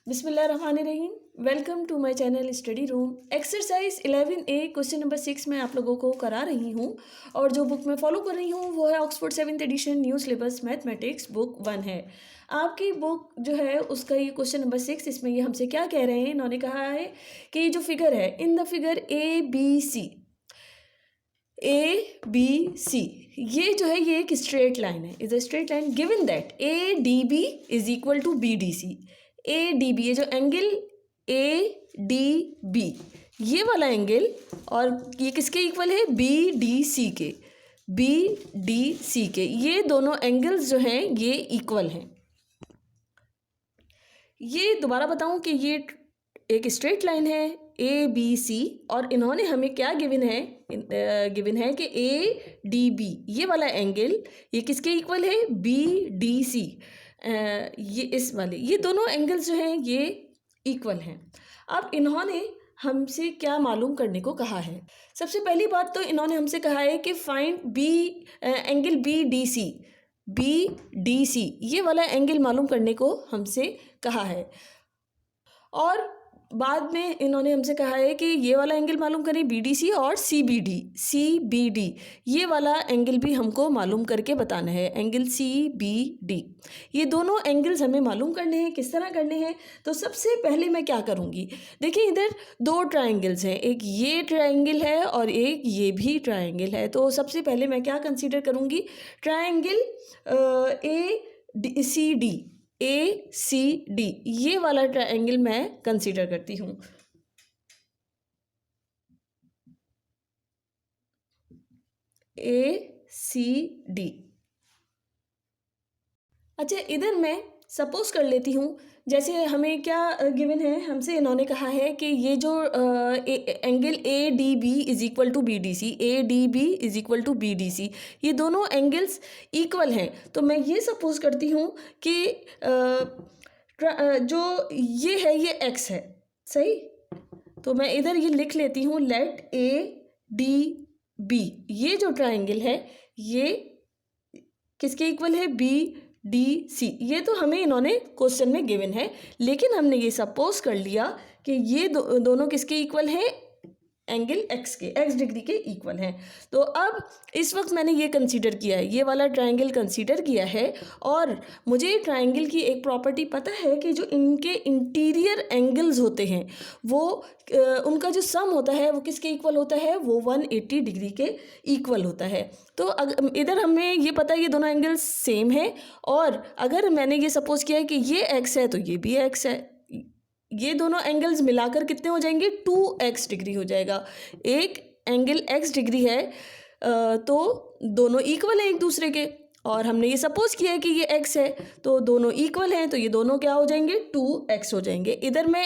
बिस्मिल्लाहिर्रहमानिर्रहीम। Welcome to my channel study room. Exercise 11A question number 6 मैं आप लोगों को करा रही हूँ और जो बुक मैं फॉलो कर रही हूँ वो है Oxford 7th edition new syllabus mathematics book 1 है। आपकी बुक जो है उसका ये क्वेश्चन नंबर 6, इसमें ये हमसे क्या कह रहे हैं, इन्होंने कहा है कि ये जो फिगर है इन द फिगर ABC ये जो है ये एक स्ट्रेट लाइन है, is a straight line given that ADB is equal to BDC। ADB ये जो एंगल ADB ये वाला एंगल और ये किसके इक्वल है, BDC के। BDC के ये दोनों एंगल्स जो हैं ये इक्वल हैं। ये दोबारा बताऊं कि ये एक स्ट्रेट लाइन है ABC और इन्होंने हमें क्या गिवन है कि ADB ये वाला एंगल ये किसके इक्वल है, BDC। ये इस वाले ये दोनों एंगल्स जो हैं ये इक्वल हैं। अब इन्होंने हमसे क्या मालूम करने को कहा है। सबसे पहली बात तो इन्होंने हमसे कहा है कि फाइंड एंगल BDC ये वाला एंगल मालूम करने को हमसे कहा है और बाद में इन्होंने हमसे कहा है कि ये वाला एंगल मालूम करें BDC और CBD ये वाला एंगल भी हमको मालूम करके बताना है, एंगल CBD। ये दोनों एंगल्स हमें मालूम करने हैं। किस तरह करने हैं, तो सबसे पहले मैं क्या करूँगी, देखिए इधर दो ट्राइंगल्स हैं, एक ये ट्राइंगल है और एक ये भी ट्राइंगल है। तो सबसे पहले मैं क्या कंसीडर करूँगी, ट्राइंगल ACD ये वाला ट्रायंगल मैं कंसीडर करती हूँ। ACD। अच्छा, इधर मैं सपोज कर लेती हूँ, जैसे हमें क्या गिवन है, हमसे इन्होंने कहा है कि ये जो angle ADB is equal to BDC, ADB is equal to BDC ये दोनों एंगल्स इक्वल हैं। तो मैं ये सपोज करती हूँ कि जो ये है ये x है, सही। तो मैं इधर ये लिख लेती हूँ, लेट ADB ये जो ट्राइंगल है ये किसके इक्वल है, BDC। ये तो हमें इन्होंने क्वेश्चन में गिवन है, लेकिन हमने ये सपोज कर लिया कि ये दोनों किसके इक्वल हैं, एंगल x डिग्री के इक्वल हैं। तो अब इस वक्त मैंने ये कंसीडर किया है, ये वाला ट्रायंगल कंसीडर किया है और मुझे ट्रायंगल की एक प्रॉपर्टी पता है कि जो इनके इंटीरियर एंगल्स होते हैं वो उनका जो सम होता है वो किसके इक्वल होता है, वो 180 डिग्री के इक्वल होता है। तो इधर हमें ये पता है ये दोनों एंगल्स सेम है और अगर मैंने ये सपोज किया है कि ये x है तो ये भी x है, ये दोनों एंगल्स मिलाकर कितने हो जाएंगे, 2x डिग्री हो जाएगा। एक एंगल x डिग्री है तो दोनों इक्वल हैं एक दूसरे के और हमने ये सपोज किया है कि ये x है तो दोनों इक्वल हैं, तो ये दोनों क्या हो जाएंगे, 2x हो जाएंगे। इधर मैं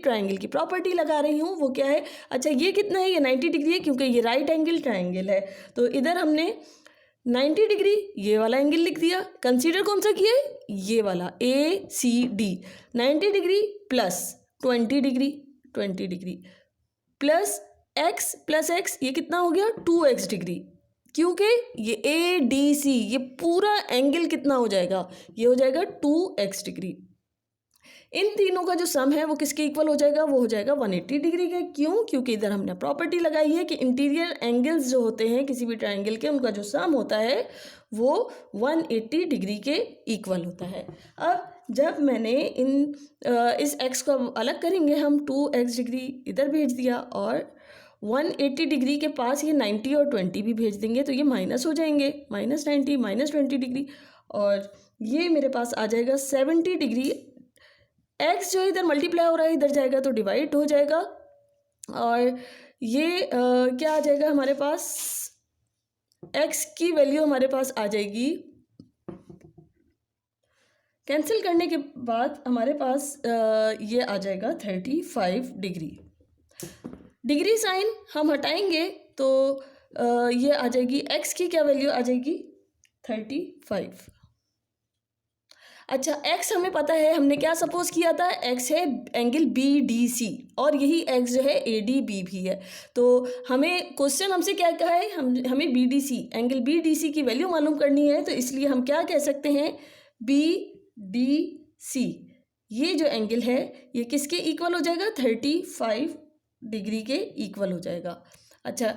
ट्रायंगल की प्रॉपर्टी लगा रही हूँ, वो क्या है, अच्छा ये कितना है, ये 90 डिग्री है क्योंकि ये राइट एंगल ट्रायंगल है। तो इधर हमने 90 डिग्री ये वाला एंगल लिख दिया। कंसीडर कौन सा किया है, ये वाला ACD। 90 degree plus 20 degree plus x ये कितना हो गया, 2x डिग्री, क्योंकि ये ADC ये पूरा एंगल कितना हो जाएगा, ये हो जाएगा 2x डिग्री। इन तीनों का जो सम है वो किसके इक्वल हो जाएगा, वो हो जाएगा 180 डिग्री के। क्यों, क्योंकि इधर हमने प्रॉपर्टी लगाई है कि इंटीरियर एंगल्स जो होते हैं किसी भी ट्रायंगल के उनका जो सम होता है वो 180 डिग्री के इक्वल होता है। अब जब मैंने इस x को अलग करेंगे हम, 2x डिग्री इधर भेज दिया और 180 डिग्री के पास ये 90 और 20 भी भेज देंगे तो ये माइनस हो जाएंगे, -90 -20 डिग्री और ये मेरे पास आ जाएगा 70 डिग्री। x जो इधर मल्टीप्लाई हो रहा है इधर जाएगा तो डिवाइड हो जाएगा और ये क्या आ जाएगा हमारे पास, x की वैल्यू हमारे पास आ जाएगी, कैंसिल करने के बाद हमारे पास ये आ जाएगा 35 डिग्री साइन हम हटाएंगे तो ये आ जाएगी, x की क्या वैल्यू आ जाएगी, 35। अच्छा, x हमें पता है, हमने क्या सपोज किया था, x है एंगल BDC और यही x जो है ADB भी है। तो हमें क्वेश्चन हमसे क्या कहा है, हमें एंगल BDC की वैल्यू मालूम करनी है, तो इसलिए हम क्या कह सकते हैं, BDC ये जो एंगल है ये किसके इक्वल हो जाएगा, 35 डिग्री के इक्वल हो जाएगा। अच्छा,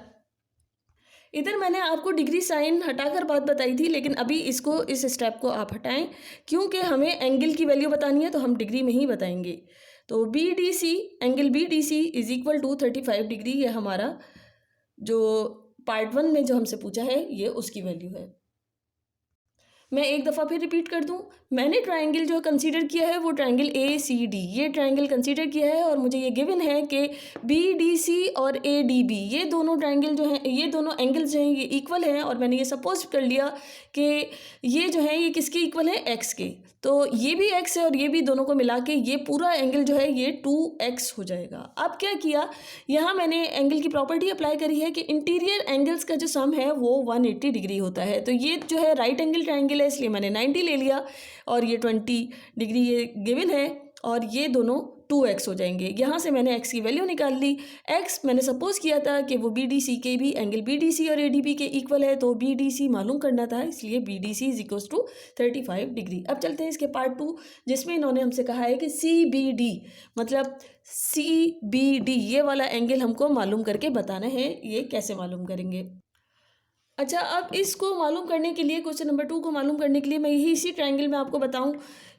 इधर मैंने आपको डिग्री साइन हटाकर बात बताई थी, लेकिन अभी इसको, इस स्टेप को आप हटाएं, क्योंकि हमें एंगल की वैल्यू बतानी है तो हम डिग्री में ही बताएंगे। तो B D C, angle B D C is equal to 35 degree, ये हमारा जो पार्ट 1 में जो हमसे पूछा है ये उसकी वैल्यू है। मैं एक दफ़ा फिर रिपीट कर दूं, मैंने ट्रायंगल जो कंसीडर किया है वो ट्रायंगल ए सी डी, ये ट्रायंगल कंसीडर किया है और मुझे ये गिवन है कि बी डी सी और ए डी बी ये दोनों ट्रायंगल जो हैं, ये दोनों एंगल्स जो हैं ये इक्वल हैं, और मैंने ये सपोज कर लिया कि ये जो है ये किसके इक्वल है, एक्स के। तो ये भी एक्स है और ये भी, दोनों को मिला के ये पूरा एंगल जो है ये 2x हो जाएगा। अब क्या किया, यहाँ मैंने एंगल की प्रॉपर्टी अप्लाई करी है कि इंटीरियर एंगल्स का जो सम है वो 180 डिग्री होता है। तो ये जो है राइट एंगल ट्रायंगल है, इसलिए मैंने 90 ले लिया, और ये 20 डिग्री ये गिवन है, और ये दोनों 2x हो जाएंगे। यहाँ से मैंने x की वैल्यू निकाल ली। x मैंने सपोज किया था कि वो बी डी सी के भी, एंगल बी डी सी और ए डी बी के इक्वल है, तो बी डी सी मालूम करना था, इसलिए B D C is equal to 35 degree. अब चलते हैं इसके पार्ट 2, जिसमें इन्होंने हमसे कहा है कि सी बी डी, मतलब सी बी डी ये वाला एंगल हमको मालूम करके बताना है। ये कैसे मालूम करेंगे? अच्छा, अब इसको मालूम करने के लिए, क्वेश्चन नंबर 2 को मालूम करने के लिए, मैं यही इसी ट्रायंगल में आपको बताऊं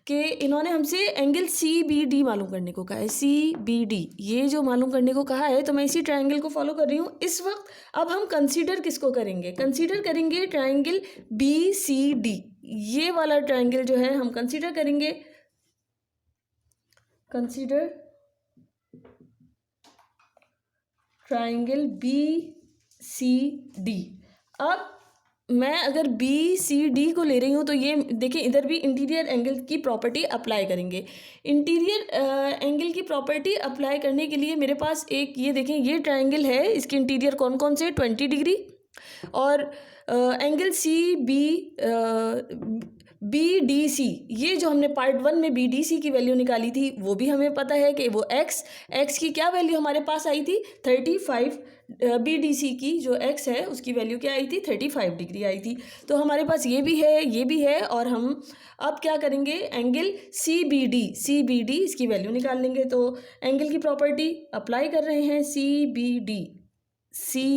कि इन्होंने हमसे एंगल सी बी डी मालूम करने को कहा है। सी बी डी ये जो मालूम करने को कहा है, तो मैं इसी ट्रायंगल को फॉलो कर रही हूँ इस वक्त। अब हम कंसीडर किसको करेंगे, कंसीडर करेंगे ट्रायंगल बी सी डी, ये वाला ट्रायंगल जो है हम कंसीडर करेंगे। Consider triangle B C D. अब मैं अगर बी सी डी को ले रही हूँ तो ये देखिए, इधर भी इंटीरियर एंगल की प्रॉपर्टी अप्लाई करेंगे। इंटीरियर एंगल की प्रॉपर्टी अप्लाई करने के लिए मेरे पास एक, ये देखें, ये ट्रायंगल है, इसके इंटीरियर कौन कौन से, 20 डिग्री, और angle C B D C, ये जो हमने पार्ट 1 में बी डी सी की वैल्यू निकाली थी वो भी हमें पता है कि वो एक्स की क्या वैल्यू हमारे पास आई थी, 35। बी डी सी की जो एक्स है उसकी वैल्यू क्या आई थी, 35 डिग्री आई थी। तो हमारे पास ये भी है, ये भी है, और हम अब क्या करेंगे, एंगल सी बी डी इसकी वैल्यू निकाल लेंगे। तो एंगल की प्रॉपर्टी अप्लाई कर रहे हैं, सी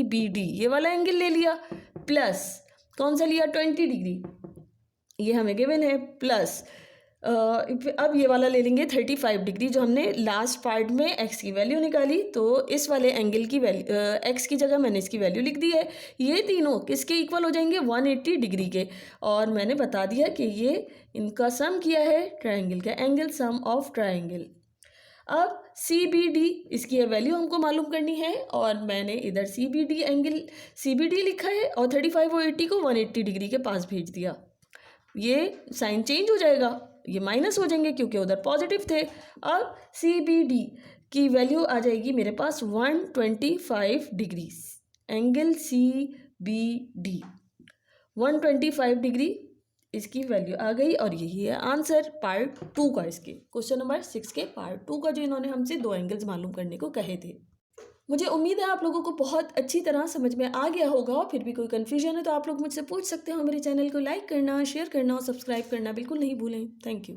बी डी ये वाला एंगल ले लिया, प्लस कौन सा लिया, 20 डिग्री, ये हमें गिवन है, प्लस अब ये वाला ले लेंगे 35 डिग्री, जो हमने लास्ट पार्ट में एक्स की वैल्यू निकाली। तो इस वाले एंगल की वैल्यू, एक्स की जगह मैंने इसकी वैल्यू लिख दी है। ये तीनों किसके इक्वल हो जाएंगे, 180 डिग्री के, और मैंने बता दिया कि ये इनका सम किया है ट्रायंगल का, एंगल सम ऑफ ट्रायंगल। अब सी बी डी, इसकी वैल्यू हमको मालूम करनी है, और मैंने इधर C B D angle C B D लिखा है, और 35 और 80 को 180 डिग्री के पास भेज दिया। ये साइन चेंज हो जाएगा, ये माइनस हो जाएंगे क्योंकि उधर पॉजिटिव थे। अब सी बी डी की वैल्यू आ जाएगी मेरे पास 125 degree, angle C B D 125 degree इसकी वैल्यू आ गई, और यही है आंसर पार्ट 2 का, इसके क्वेश्चन नंबर 6 के पार्ट 2 का, जो इन्होंने हमसे 2 एंगल्स मालूम करने को कहे थे। मुझे उम्मीद है आप लोगों को बहुत अच्छी तरह समझ में आ गया होगा। फिर भी कोई कन्फ्यूजन है तो आप लोग मुझसे पूछ सकते हो। मेरे चैनल को लाइक करना, शेयर करना और सब्सक्राइब करना बिल्कुल नहीं भूलें। Thank you.